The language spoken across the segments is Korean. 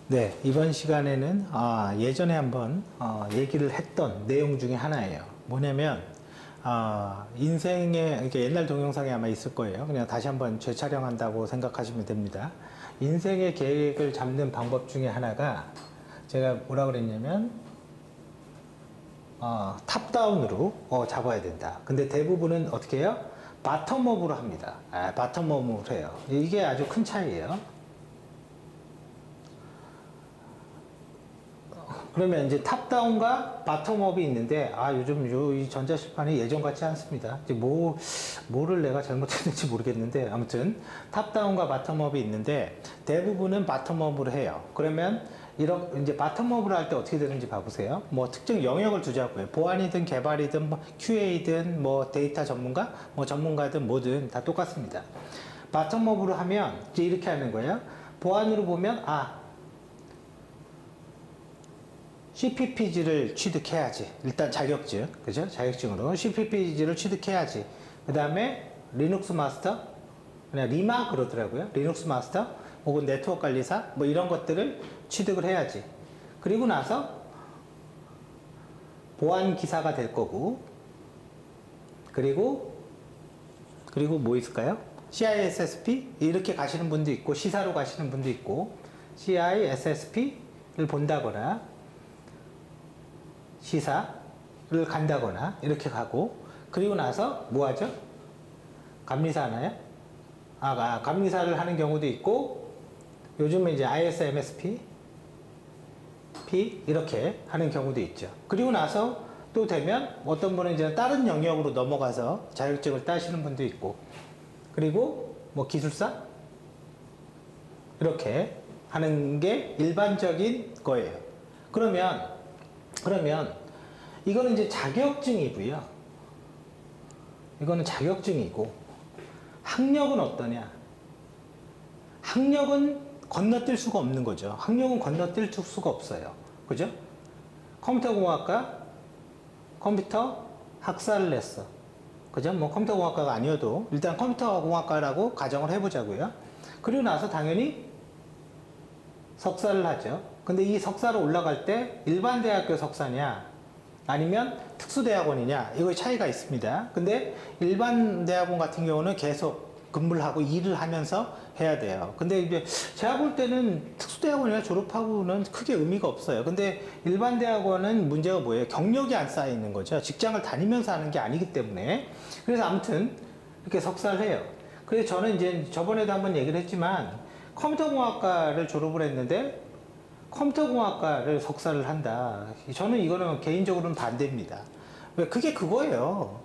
네, 이번 시간에는 예전에 한번 얘기를 했던 내용 중에 하나예요. 뭐냐면 인생에 이렇게 옛날 동영상에 아마 있을 거예요. 그냥 다시 한번 재촬영한다고 생각하시면 됩니다. 인생의 계획을 잡는 방법 중에 하나가 제가 뭐라 그랬냐면 탑다운으로 잡아야 된다. 근데 대부분은 어떻게 해요? 바텀업으로 합니다. 바텀업으로 해요. 이게 아주 큰 차이예요. 그러면 이제 탑다운과 바텀업이 있는데, 요즘 이 전자실판이 예전 같지 않습니다. 이제 뭐를 내가 잘못했는지 모르겠는데, 아무튼 탑다운과 바텀업이 있는데, 대부분은 바텀업으로 해요. 그러면 이렇게 이제 바텀업을 할 때 어떻게 되는지 봐보세요. 뭐 특정 영역을 두자고요. 보안이든 개발이든 뭐 QA든 뭐 데이터 전문가, 뭐 전문가든 뭐든 다 똑같습니다. 바텀업으로 하면 이제 이렇게 하는 거예요. 보안으로 보면 CPPG를 취득해야지. 일단 자격증, 그죠? 자격증으로 CPPG를 취득해야지. 그 다음에 리눅스 마스터, 그냥 리마 그러더라고요. 리눅스 마스터, 혹은 네트워크 관리사, 뭐 이런 것들을 취득을 해야지. 그리고 나서 보안 기사가 될 거고, 그리고 뭐 있을까요? CISSP 이렇게 가시는 분도 있고, 시사로 가시는 분도 있고, CISSP를 본다거나 시사를 간다거나 이렇게 가고, 그리고 나서 뭐 하죠? 감리사 하나요? 감리사를 하는 경우도 있고, 요즘은 이제 ISMSP 이렇게 하는 경우도 있죠. 그리고 나서 또 되면 어떤 분은 이제 다른 영역으로 넘어가서 자격증을 따시는 분도 있고, 그리고 뭐 기술사 이렇게 하는 게 일반적인 거예요. 그러면 이거는 이제 자격증이고요. 이거는 자격증이고, 학력은 어떠냐? 학력은 건너뛸 수가 없는 거죠. 학력은 건너뛸 수가 없어요. 그죠? 컴퓨터공학과 컴퓨터 학사를 냈어. 그죠? 뭐 컴퓨터공학과가 아니어도 일단 컴퓨터공학과라고 가정을 해보자고요. 그리고 나서 당연히 석사를 하죠. 근데 이 석사로 올라갈 때 일반 대학교 석사냐 아니면 특수대학원이냐, 이거의 차이가 있습니다. 근데 일반 대학원 같은 경우는 계속 근무를 하고 일을 하면서 해야 돼요. 근데 이제 제가 볼 때는 특수대학원이나 졸업하고는 크게 의미가 없어요. 근데 일반 대학원은 문제가 뭐예요? 경력이 안 쌓여 있는 거죠. 직장을 다니면서 하는 게 아니기 때문에. 그래서 아무튼 이렇게 석사를 해요. 그래서 저는 이제 저번에도 한번 얘기를 했지만, 컴퓨터공학과를 졸업을 했는데 컴퓨터공학과를 석사를 한다. 저는 이거는 개인적으로는 반대입니다. 왜? 그게 그거예요.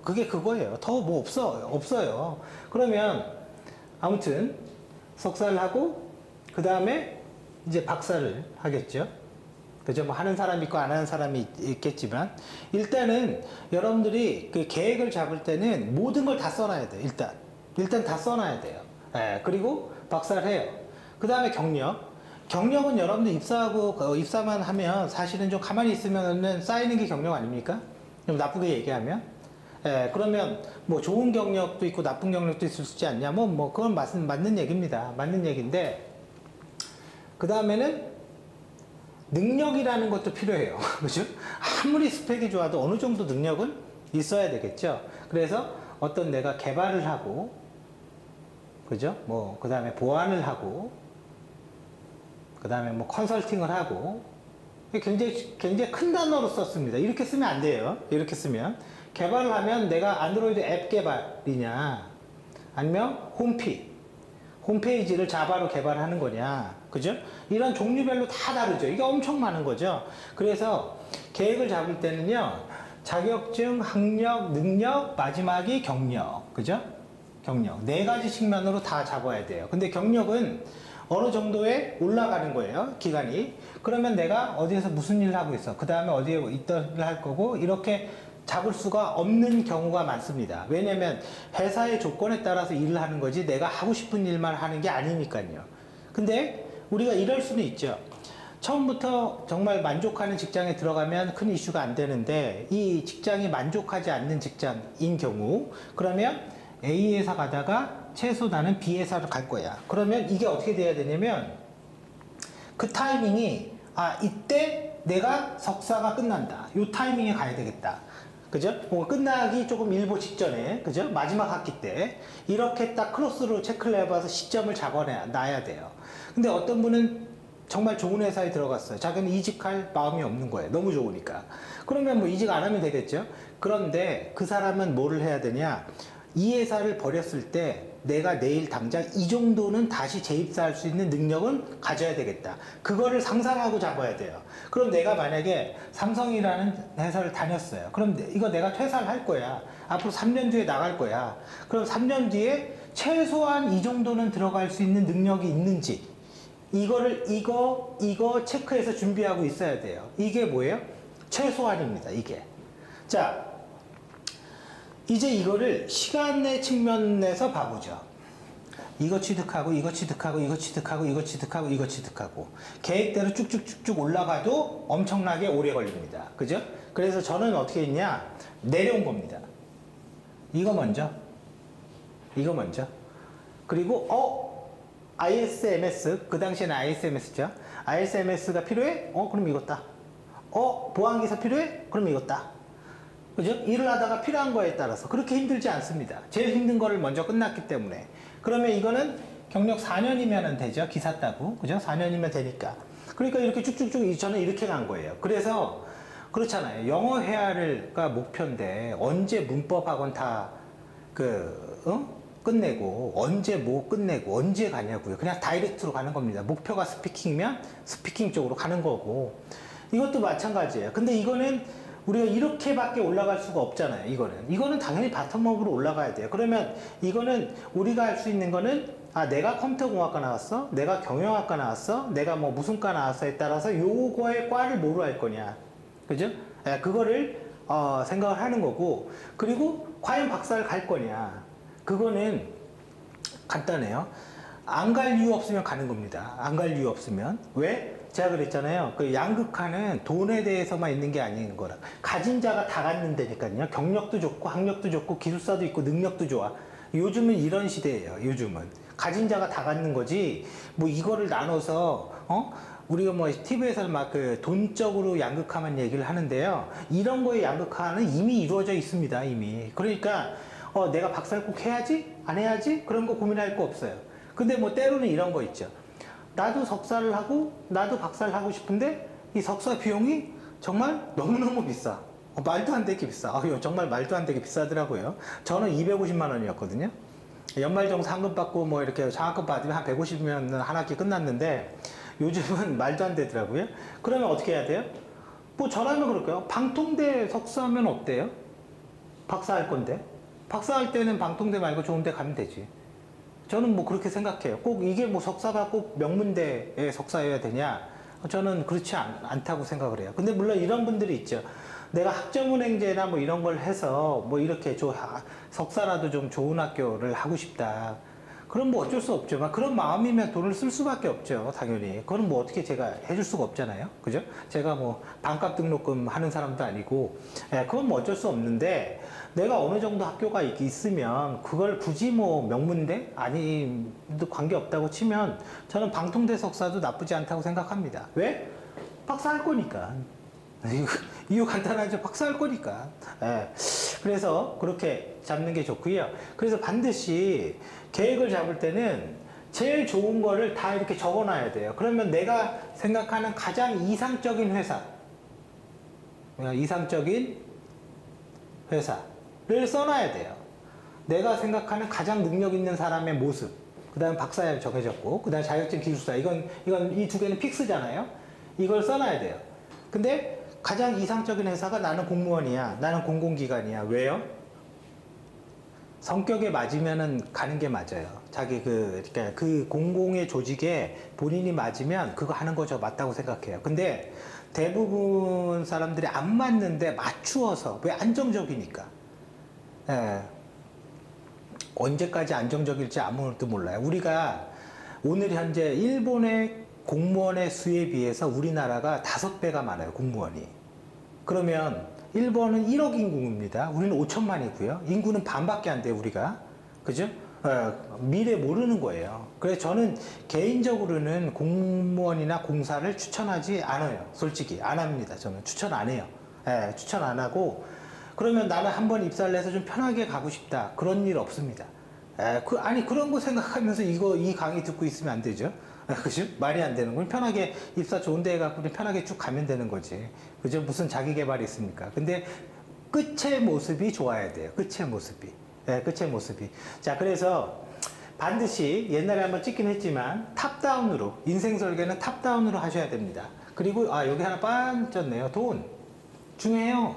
더 뭐 없어요. 그러면 아무튼 석사를 하고 그 다음에 이제 박사를 하겠죠. 그죠? 뭐 하는 사람이 있고 안 하는 사람이 있겠지만, 일단은 여러분들이 그 계획을 잡을 때는 모든 걸 다 써놔야 돼요. 일단 다 써놔야 돼요. 그리고 박사를 해요. 그 다음에 경력은 여러분들 입사만 하면 사실은 좀 가만히 있으면은 쌓이는 게 경력 아닙니까? 좀 나쁘게 얘기하면. 그러면 뭐 좋은 경력도 있고 나쁜 경력도 있을 수 있지 않냐? 그건 맞는 얘기입니다. 맞는 얘기인데, 그 다음에는 능력이라는 것도 필요해요. 그죠? 아무리 스펙이 좋아도 어느 정도 능력은 있어야 되겠죠? 그래서 어떤 내가 개발을 하고, 그죠? 그 다음에 보안을 하고, 그 다음에 뭐 컨설팅을 하고, 굉장히 큰 단어로 썼습니다. 이렇게 쓰면 안 돼요. 이렇게 쓰면. 개발을 하면 내가 안드로이드 앱 개발이냐, 아니면 홈페이지를 자바로 개발하는 거냐, 그죠? 이런 종류별로 다 다르죠. 이게 엄청 많은 거죠. 그래서 계획을 잡을 때는요, 자격증, 학력, 능력, 마지막이 경력, 그죠? 경력. 네 가지 측면으로 다 잡아야 돼요. 근데 경력은 어느 정도에 올라가는 거예요, 기간이. 그러면 내가 어디에서 무슨 일을 하고 있어, 그 다음에 어디에 있던 일을 할 거고, 이렇게 잡을 수가 없는 경우가 많습니다. 왜냐면 회사의 조건에 따라서 일을 하는 거지 내가 하고 싶은 일만 하는 게 아니니까요. 근데 우리가 이럴 수는 있죠. 처음부터 정말 만족하는 직장에 들어가면 큰 이슈가 안 되는데, 이 직장이 만족하지 않는 직장인 경우, 그러면 A 회사 가다가 최소 나는 B 회사를 갈 거야. 그러면 이게 어떻게 돼야 되냐면, 그 타이밍이 이때 내가 석사가 끝난다. 요 타이밍에 가야 되겠다. 그죠? 끝나기 조금 일보 직전에, 그죠? 마지막 학기 때 이렇게 딱 크로스로 체크를 해봐서 시점을 잡아놔야 돼요. 근데 어떤 분은 정말 좋은 회사에 들어갔어요. 자기는 이직할 마음이 없는 거예요. 너무 좋으니까. 그러면 뭐 이직 안 하면 되겠죠? 그런데 그 사람은 뭐를 해야 되냐? 이 회사를 버렸을 때 내가 내일 당장 이 정도는 다시 재입사할 수 있는 능력은 가져야 되겠다. 그거를 상상하고 잡아야 돼요. 그럼 내가 만약에 삼성이라는 회사를 다녔어요. 그럼 이거 내가 퇴사를 할 거야. 앞으로 3년 뒤에 나갈 거야. 그럼 3년 뒤에 최소한 이 정도는 들어갈 수 있는 능력이 있는지 이거 체크해서 준비하고 있어야 돼요. 이게 뭐예요? 최소한입니다. 이게. 자, 이제 이거를 시간의 측면에서 봐보죠. 이거 취득하고 이거 취득하고 이거 취득하고 이거 취득하고 이거 취득하고 계획대로 쭉쭉쭉쭉 올라가도 엄청나게 오래 걸립니다. 그죠? 그래서 저는 어떻게 했냐? 내려온 겁니다. 이거 먼저 그리고 ISMS, 그 당시에는 ISMS죠. ISMS가 필요해? 그럼 이거 따. 보안기사 필요해? 그럼 이거 따. 그죠? 일을 하다가 필요한 거에 따라서 그렇게 힘들지 않습니다. 제일 힘든 거를 먼저 끝났기 때문에. 그러면 이거는 경력 4년이면 되죠. 기사 따고. 그죠? 4년이면 되니까. 그러니까 이렇게 쭉쭉쭉 저는 이렇게 간 거예요. 그래서 그렇잖아요. 영어 회화가 목표인데 언제 문법학원 다 끝내고 언제 뭐 끝내고 언제 가냐고요. 그냥 다이렉트로 가는 겁니다. 목표가 스피킹이면 스피킹 쪽으로 가는 거고 이것도 마찬가지예요. 근데 이거는 우리가 이렇게밖에 올라갈 수가 없잖아요. 이거는 당연히 바텀업으로 올라가야 돼요. 그러면 이거는 우리가 할 수 있는 거는 내가 컴퓨터공학과 나왔어? 내가 경영학과 나왔어? 내가 뭐 무슨 과 나왔어에 따라서 요거의 과를 뭐로 할 거냐. 그죠? 그거를 생각을 하는 거고 그리고 과연 박사를 갈 거냐. 그거는 간단해요. 안 갈 이유 없으면 가는 겁니다. 안 갈 이유 없으면. 왜? 제가 그랬잖아요. 그 양극화는 돈에 대해서만 있는 게 아닌 거라. 가진 자가 다 갖는 데니까요. 경력도 좋고, 학력도 좋고, 기술사도 있고, 능력도 좋아. 요즘은 이런 시대예요. 요즘은. 가진 자가 다 갖는 거지, 뭐 이거를 나눠서, 우리가 뭐 TV에서 막 그 돈적으로 양극화만 얘기를 하는데요. 이런 거의 양극화는 이미 이루어져 있습니다. 이미. 그러니까, 내가 박사를 꼭 해야지? 안 해야지? 그런 거 고민할 거 없어요. 근데 뭐 때로는 이런 거 있죠. 나도 석사를 하고 나도 박사를 하고 싶은데 이 석사 비용이 정말 너무너무 비싸. 말도 안 되게 비싸. 정말 말도 안 되게 비싸더라고요. 저는 250만 원이었거든요. 연말정산 상금 받고 뭐 이렇게 장학금 받으면 한 150면 한 학기 끝났는데 요즘은 말도 안 되더라고요. 그러면 어떻게 해야 돼요? 뭐 저라면 그럴까요? 방통대 석사하면 어때요? 박사할 건데. 박사할 때는 방통대 말고 좋은 데 가면 되지. 저는 뭐 그렇게 생각해요. 꼭 이게 뭐 석사가 꼭 명문대에 석사여야 되냐? 저는 그렇지 않다고 생각을 해요. 근데 물론 이런 분들이 있죠. 내가 학점은행제나 뭐 이런 걸 해서 뭐 이렇게 석사라도 좀 좋은 학교를 하고 싶다. 그럼 뭐 어쩔 수 없죠. 그런 마음이면 돈을 쓸 수밖에 없죠. 당연히. 그건 뭐 어떻게 제가 해줄 수가 없잖아요. 그죠? 제가 뭐 반값 등록금 하는 사람도 아니고, 그건 뭐 어쩔 수 없는데, 내가 어느 정도 학교가 있으면 그걸 굳이 뭐 명문대? 아니도 관계없다고 치면 저는 방통대 석사도 나쁘지 않다고 생각합니다. 왜? 박사할 거니까. 이유 간단하죠. 박사할 거니까. 그래서 그렇게 잡는 게 좋고요. 그래서 반드시 계획을 잡을 때는 제일 좋은 거를 다 이렇게 적어 놔야 돼요. 그러면 내가 생각하는 가장 이상적인 회사를 써놔야 돼요. 내가 생각하는 가장 능력 있는 사람의 모습, 그 다음 박사에 정해졌고, 그 다음 자격증 기술사, 이건 이 두 개는 픽스잖아요. 이걸 써놔야 돼요. 근데 가장 이상적인 회사가 나는 공무원이야, 나는 공공기관이야. 왜요? 성격에 맞으면은 가는 게 맞아요. 그러니까 그 공공의 조직에 본인이 맞으면 그거 하는 거 저 맞다고 생각해요. 근데 대부분 사람들이 안 맞는데 맞추어서, 왜? 안정적이니까. 언제까지 안정적일지 아무도 몰라요. 우리가 오늘 현재 일본의 공무원의 수에 비해서 우리나라가 5배가 많아요. 공무원이. 그러면 일본은 1억 인구입니다. 우리는 5천만이고요. 인구는 반밖에 안 돼요. 우리가. 그죠? 미래 모르는 거예요. 그래서 저는 개인적으로는 공무원이나 공사를 추천하지 않아요. 솔직히 안 합니다. 저는 추천 안 해요. 추천 안 하고, 그러면 나는 한번 입사를 해서 좀 편하게 가고 싶다, 그런 일 없습니다. 아니 그런 거 생각하면서 이 강의 듣고 있으면 안 되죠. 그죠? 말이 안 되는 건, 편하게 입사 좋은 데 해갖고 그냥 편하게 쭉 가면 되는 거지. 그죠? 무슨 자기 개발이 있습니까? 근데 끝의 모습이 좋아야 돼요. 끝의 모습이. 끝의 모습이. 자, 그래서 반드시 옛날에 한번 찍긴 했지만 탑다운으로, 인생 설계는 탑다운으로 하셔야 됩니다. 그리고 여기 하나 빠졌네요. 돈 중요해요.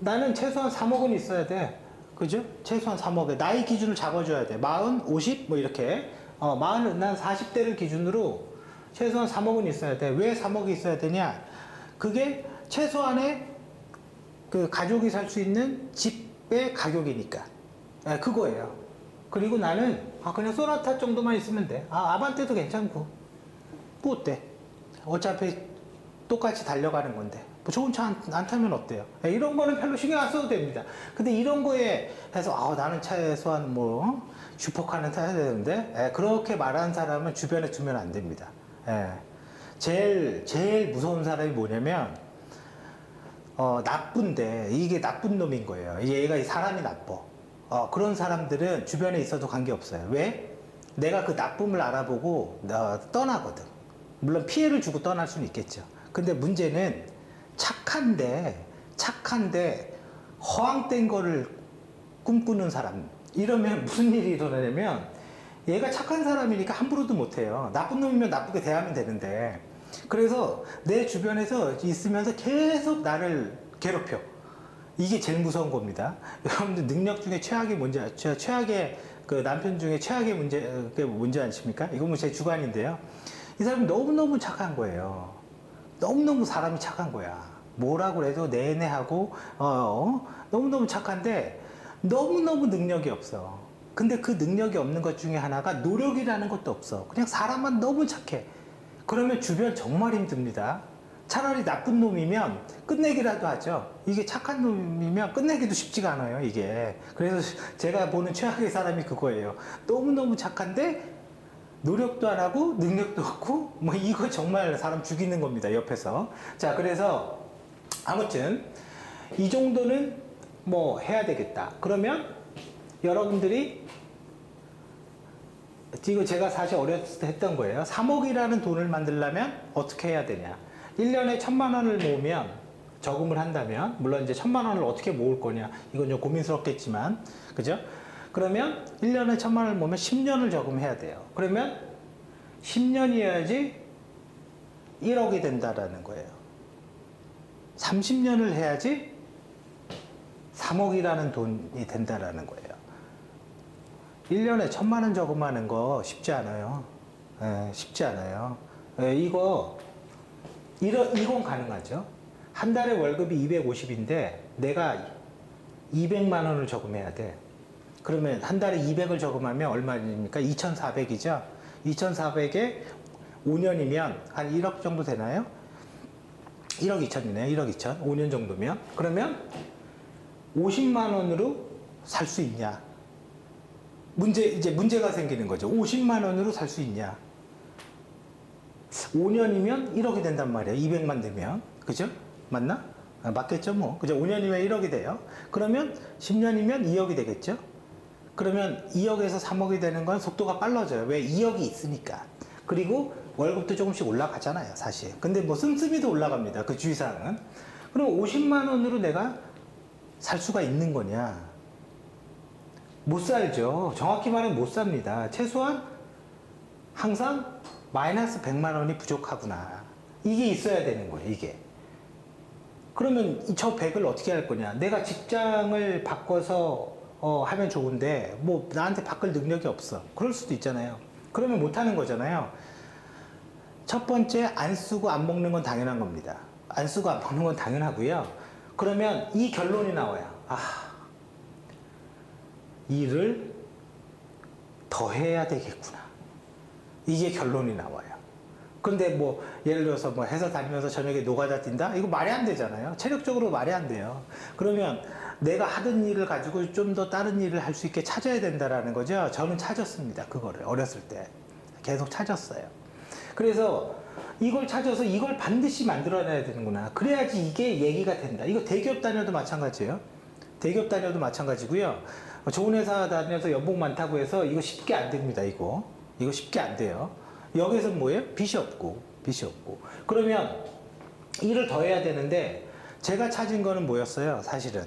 나는 최소한 3억은 있어야 돼. 그죠? 최소한 3억에 나이 기준을 잡아줘야 돼. 40, 50 뭐 이렇게. 난 40대를 기준으로 최소한 3억은 있어야 돼. 왜 3억이 있어야 되냐? 그게 최소한의 그 가족이 살 수 있는 집의 가격이니까. 그거예요. 그리고 나는 그냥 소나타 정도만 있으면 돼. 아반떼도 괜찮고. 뭐 어때? 어차피 똑같이 달려가는 건데. 뭐 좋은 차 안 타면 어때요? 이런 거는 별로 신경 안 써도 됩니다. 근데 이런 거에 해서 나는 최소한 뭐 슈퍼카는 타야 되는데, 그렇게 말하는 사람은 주변에 두면 안 됩니다. 제일 무서운 사람이 뭐냐면, 나쁜데 이게 나쁜 놈인 거예요. 얘가 사람이 나빠. 그런 사람들은 주변에 있어도 관계없어요. 왜? 내가 그 나쁨을 알아보고 떠나거든. 물론 피해를 주고 떠날 수는 있겠죠. 근데 문제는 착한데 허황된 거를 꿈꾸는 사람, 이러면 무슨 일이 일어나냐면, 얘가 착한 사람이니까 함부로도 못해요. 나쁜 놈이면 나쁘게 대하면 되는데, 그래서 내 주변에서 있으면서 계속 나를 괴롭혀. 이게 제일 무서운 겁니다. 여러분들 능력 중에 최악이 뭔지, 최악의 그 남편 중에 최악의 문제, 뭔지 아십니까? 이건 뭐 제 주관인데요. 이 사람이 너무너무 착한 거예요. 너무너무 사람이 착한 거야. 뭐라고 해도 내내하고, 너무너무 착한데, 너무너무 능력이 없어. 근데 그 능력이 없는 것 중에 하나가 노력이라는 것도 없어. 그냥 사람만 너무 착해. 그러면 주변 정말 힘듭니다. 차라리 나쁜 놈이면 끝내기라도 하죠. 이게 착한 놈이면 끝내기도 쉽지가 않아요, 이게. 그래서 제가 보는 최악의 사람이 그거예요. 너무너무 착한데 노력도 안 하고 능력도 없고, 뭐 이거 정말 사람 죽이는 겁니다, 옆에서. 자, 그래서 아무튼 이 정도는 뭐 해야 되겠다. 그러면 여러분들이, 이거 제가 사실 어렸을 때 했던 거예요. 3억이라는 돈을 만들려면 어떻게 해야 되냐. 1년에 1,000만 원을 모으면, 저금을 한다면, 물론 이제 1,000만 원을 어떻게 모을 거냐, 이건 좀 고민스럽겠지만, 그죠? 그러면 1년에 1,000만 원을 모으면 10년을 저금해야 돼요. 그러면 10년이어야지 1억이 된다라는 거예요. 30년을 해야지 3억이라는 돈이 된다라는 거예요. 1년에 1,000만 원 저금하는 거 쉽지 않아요. 쉽지 않아요. 이건 가능하죠. 한 달에 월급이 250인데 내가 200만 원을 저금해야 돼. 그러면 한 달에 200을 저금하면 얼마입니까? 2,400이죠. 2,400에 5년이면 한 1억 정도 되나요? 1억 2천이네요. 1억 2천. 5년 정도면. 그러면 50만 원으로 살 수 있냐? 이제 문제가 생기는 거죠. 50만 원으로 살 수 있냐? 5년이면 1억이 된단 말이에요. 200만 되면. 그죠? 맞나? 맞겠죠, 뭐. 그죠? 5년이면 1억이 돼요. 그러면 10년이면 2억이 되겠죠? 그러면 2억에서 3억이 되는 건 속도가 빨라져요. 왜? 2억이 있으니까. 그리고 월급도 조금씩 올라가잖아요, 사실. 근데 뭐 씀씀이도 올라갑니다, 그 주의사항은. 그럼 50만 원으로 내가 살 수가 있는 거냐? 못 살죠. 정확히 말하면 못 삽니다. 최소한 항상 마이너스 100만 원이 부족하구나. 이게 있어야 되는 거예요, 이게. 그러면 저 100을 어떻게 할 거냐? 내가 직장을 바꿔서 하면 좋은데, 뭐 나한테 바꿀 능력이 없어. 그럴 수도 있잖아요. 그러면 못 하는 거잖아요. 첫 번째, 안 쓰고 안 먹는 건 당연한 겁니다. 안 쓰고 안 먹는 건 당연하고요. 그러면 이 결론이 나와요. 일을 더 해야 되겠구나. 이게 결론이 나와요. 근데 뭐 예를 들어서 뭐 회사 다니면서 저녁에 노가다 뛴다? 이거 말이 안 되잖아요. 체력적으로 말이 안 돼요. 그러면 내가 하던 일을 가지고 좀 더 다른 일을 할 수 있게 찾아야 된다라는 거죠. 저는 찾았습니다. 그거를 어렸을 때 계속 찾았어요. 그래서 이걸 찾아서 이걸 반드시 만들어내야 되는구나. 그래야지 이게 얘기가 된다. 이거 대기업 다녀도 마찬가지예요. 대기업 다녀도 마찬가지고요. 좋은 회사 다녀서 연봉 많다고 해서 이거 쉽게 안 됩니다. 이거 쉽게 안 돼요. 여기서 뭐예요? 빚이 없고. 그러면 일을 더 해야 되는데 제가 찾은 거는 뭐였어요? 사실은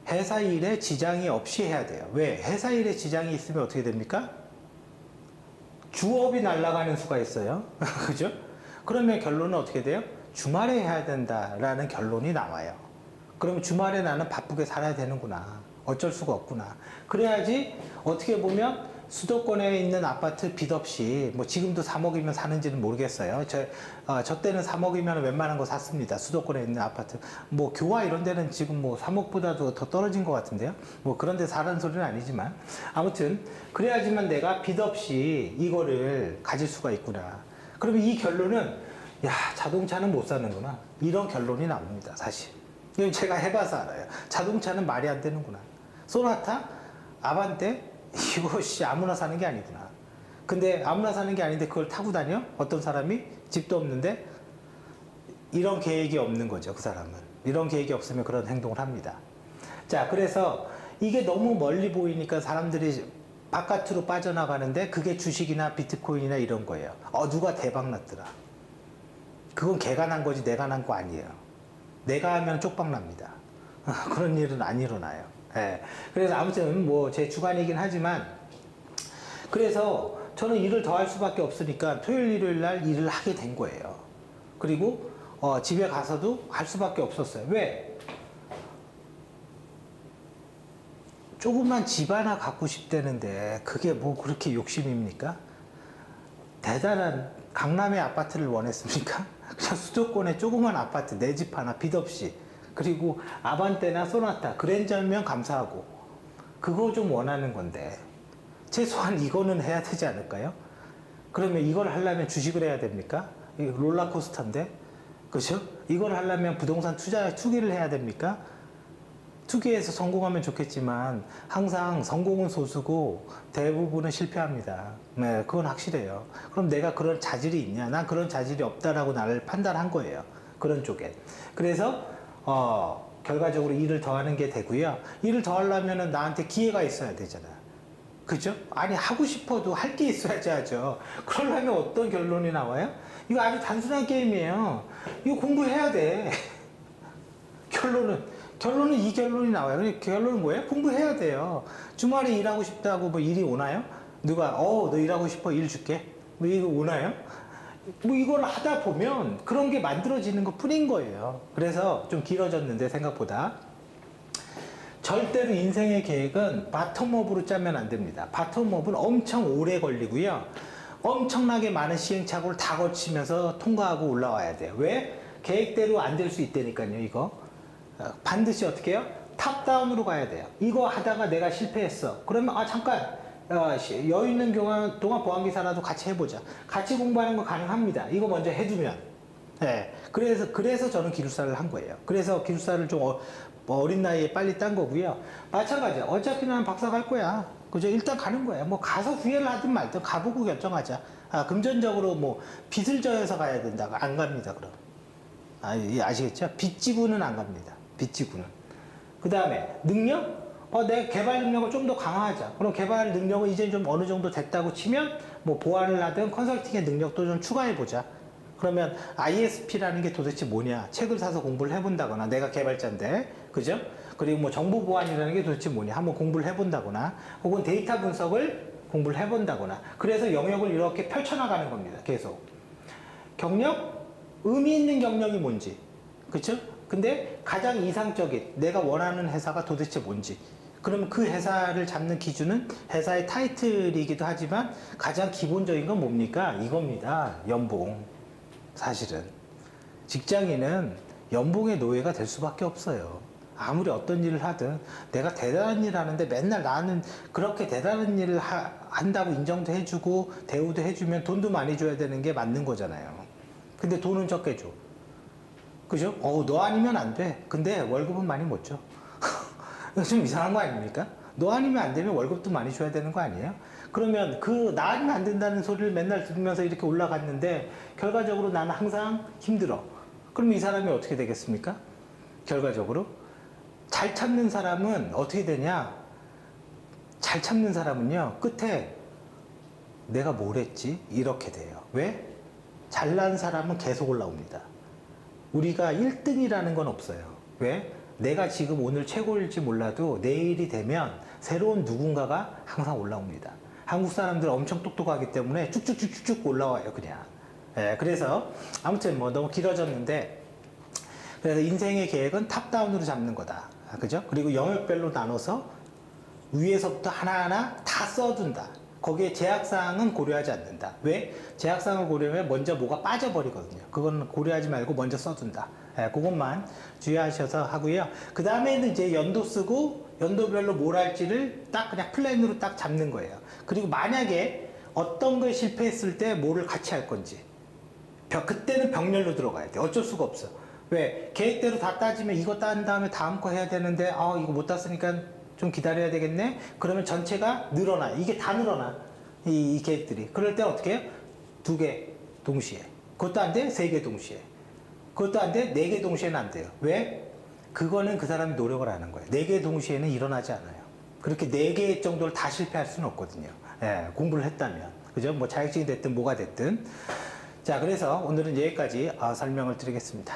회사 일에 지장이 없이 해야 돼요. 왜? 회사 일에 지장이 있으면 어떻게 됩니까? 주업이 날아가는 수가 있어요. 그죠? 그러면 결론은 어떻게 돼요? 주말에 해야 된다라는 결론이 나와요. 그러면 주말에 나는 바쁘게 살아야 되는구나. 어쩔 수가 없구나. 그래야지 어떻게 보면 수도권에 있는 아파트 빚 없이 뭐 지금도 3억이면 사는지는 모르겠어요. 저 때는 3억이면 웬만한 거 샀습니다. 수도권에 있는 아파트. 뭐 교화 이런 데는 지금 뭐 3억보다도 더 떨어진 것 같은데요. 뭐 그런 데 사는 소리는 아니지만 아무튼 그래야지만 내가 빚 없이 이거를 가질 수가 있구나. 그러면 이 결론은 야, 자동차는 못 사는구나. 이런 결론이 나옵니다. 사실. 이건 제가 해봐서 알아요. 자동차는 말이 안 되는구나. 소나타, 아반떼 이것이 아무나 사는 게 아니구나. 근데 아무나 사는 게 아닌데 그걸 타고 다녀? 어떤 사람이 집도 없는데 이런 계획이 없는 거죠. 그 사람은. 이런 계획이 없으면 그런 행동을 합니다. 자, 그래서 이게 너무 멀리 보이니까 사람들이 바깥으로 빠져나가는데 그게 주식이나 비트코인이나 이런 거예요. 누가 대박 났더라. 그건 걔가 난 거지 내가 난 거 아니에요. 내가 하면 쪽박 납니다. 그런 일은 안 일어나요. 예. 그래서 아무튼 뭐 제 주관이긴 하지만 그래서 저는 일을 더 할 수밖에 없으니까 토요일 일요일 날 일을 하게 된 거예요. 그리고 집에 가서도 할 수밖에 없었어요. 왜? 조그만 집 하나 갖고 싶다는데 그게 뭐 그렇게 욕심입니까? 대단한 강남의 아파트를 원했습니까? 그냥 수도권에 조그만 아파트 내 집 하나 빚 없이 그리고 아반떼나 소나타 그랜저면 감사하고 그거 좀 원하는 건데 최소한 이거는 해야 되지 않을까요? 그러면 이걸 하려면 주식을 해야 됩니까? 롤러코스터인데 그죠? 이걸 하려면 부동산 투기를 해야 됩니까? 투기해서 성공하면 좋겠지만 항상 성공은 소수고 대부분은 실패합니다. 네, 그건 확실해요. 그럼 내가 그런 자질이 있냐? 난 그런 자질이 없다라고 나를 판단한 거예요. 그런 쪽에. 그래서 결과적으로 일을 더 하는 게 되고요. 일을 더 하려면 나한테 기회가 있어야 되잖아. 그죠? 아니 하고 싶어도 할 게 있어야지 하죠. 그러려면 어떤 결론이 나와요? 이거 아주 단순한 게임이에요. 이거 공부해야 돼. 결론은 이 결론이 나와요. 그러니까 결론은 뭐예요? 공부해야 돼요. 주말에 일하고 싶다고 뭐 일이 오나요? 누가 너 일하고 싶어 일 줄게. 뭐 이거 오나요? 뭐 이걸 하다 보면 그런 게 만들어지는 것 뿐인 거예요. 그래서 좀 길어졌는데 생각보다 절대로 인생의 계획은 바텀업으로 짜면 안 됩니다. 바텀업은 엄청 오래 걸리고요. 엄청나게 많은 시행착오를 다 거치면서 통과하고 올라와야 돼요. 왜? 계획대로 안 될 수 있다니까요. 이거 반드시 어떻게 해요? 탑다운으로 가야 돼요. 이거 하다가 내가 실패했어. 그러면 잠깐 여유 있는 동안 보안기사라도 같이 해보자. 같이 공부하는 거 가능합니다. 이거 먼저 해두면. 네. 그래서 저는 기술사를 한 거예요. 그래서 기술사를 좀 어린 나이에 빨리 딴 거고요. 마찬가지야. 어차피 나는 박사 갈 거야. 그죠? 일단 가는 거야. 뭐 가서 후회를 하든 말든 가보고 결정하자. 금전적으로 뭐 빚을 져서 가야 된다고 안 갑니다. 그럼. 아시겠죠? 빚지구는 안 갑니다. 빚지구는. 그 다음에 능력? 내 개발 능력을 좀 더 강화하자. 그럼 개발 능력은 이제 좀 어느 정도 됐다고 치면 뭐 보안을 하든 컨설팅의 능력도 좀 추가해보자. 그러면 ISP라는 게 도대체 뭐냐? 책을 사서 공부를 해본다거나 내가 개발자인데 그죠? 그리고 뭐 정보 보안이라는 게 도대체 뭐냐? 한번 공부를 해본다거나 혹은 데이터 분석을 공부를 해본다거나 그래서 영역을 이렇게 펼쳐나가는 겁니다. 계속. 경력? 의미 있는 경력이 뭔지. 그쵸? 근데 가장 이상적인 내가 원하는 회사가 도대체 뭔지. 그러면 그 회사를 잡는 기준은 회사의 타이틀이기도 하지만 가장 기본적인 건 뭡니까? 이겁니다. 연봉. 사실은. 직장인은 연봉의 노예가 될 수밖에 없어요. 아무리 어떤 일을 하든 내가 대단한 일을 하는데 맨날 나는 그렇게 대단한 일을 한다고 인정도 해주고 대우도 해주면 돈도 많이 줘야 되는 게 맞는 거잖아요. 근데 돈은 적게 줘. 그죠? 너 아니면 안 돼. 근데 월급은 많이 못 줘. 이거 좀 이상한 거 아닙니까? 너 아니면 안 되면 월급도 많이 줘야 되는 거 아니에요? 그러면 나 아니면 안 된다는 소리를 맨날 들으면서 이렇게 올라갔는데 결과적으로 나는 항상 힘들어. 그럼 이 사람이 어떻게 되겠습니까? 결과적으로 잘 참는 사람은 어떻게 되냐? 잘 참는 사람은요, 끝에 내가 뭘 했지? 이렇게 돼요. 왜? 잘난 사람은 계속 올라옵니다. 우리가 1등이라는 건 없어요. 왜? 내가 지금 오늘 최고일지 몰라도 내일이 되면 새로운 누군가가 항상 올라옵니다. 한국 사람들 엄청 똑똑하기 때문에 쭉쭉쭉쭉 올라와요, 그냥. 예, 그래서 아무튼 뭐 너무 길어졌는데, 그래서 인생의 계획은 탑다운으로 잡는 거다. 그죠? 그리고 영역별로 나눠서 위에서부터 하나하나 다 써둔다. 거기에 제약사항은 고려하지 않는다. 왜? 제약사항을 고려하면 먼저 뭐가 빠져버리거든요. 그건 고려하지 말고 먼저 써둔다. 예, 그것만 주의하셔서 하고요. 그 다음에는 이제 연도 쓰고 연도별로 뭘 할지를 딱 그냥 플랜으로 딱 잡는 거예요. 그리고 만약에 어떤 걸 실패했을 때 뭐를 같이 할 건지. 그때는 병렬로 들어가야 돼. 어쩔 수가 없어. 왜? 계획대로 다 따지면 이거 딴 다음에 다음 거 해야 되는데, 이거 못 땄으니까 좀 기다려야 되겠네? 그러면 전체가 늘어나. 이게 다 늘어나. 이 계획들이. 그럴 때 어떻게 해요? 2개 동시에. 그것도 안 돼? 3개 동시에. 그것도 안 돼? 4개 동시에는 안 돼요. 왜? 그거는 그 사람이 노력을 하는 거예요. 4개 동시에는 일어나지 않아요. 그렇게 4개 정도를 다 실패할 수는 없거든요. 예, 공부를 했다면. 그죠? 뭐 자격증이 됐든 뭐가 됐든. 자, 그래서 오늘은 여기까지 설명을 드리겠습니다.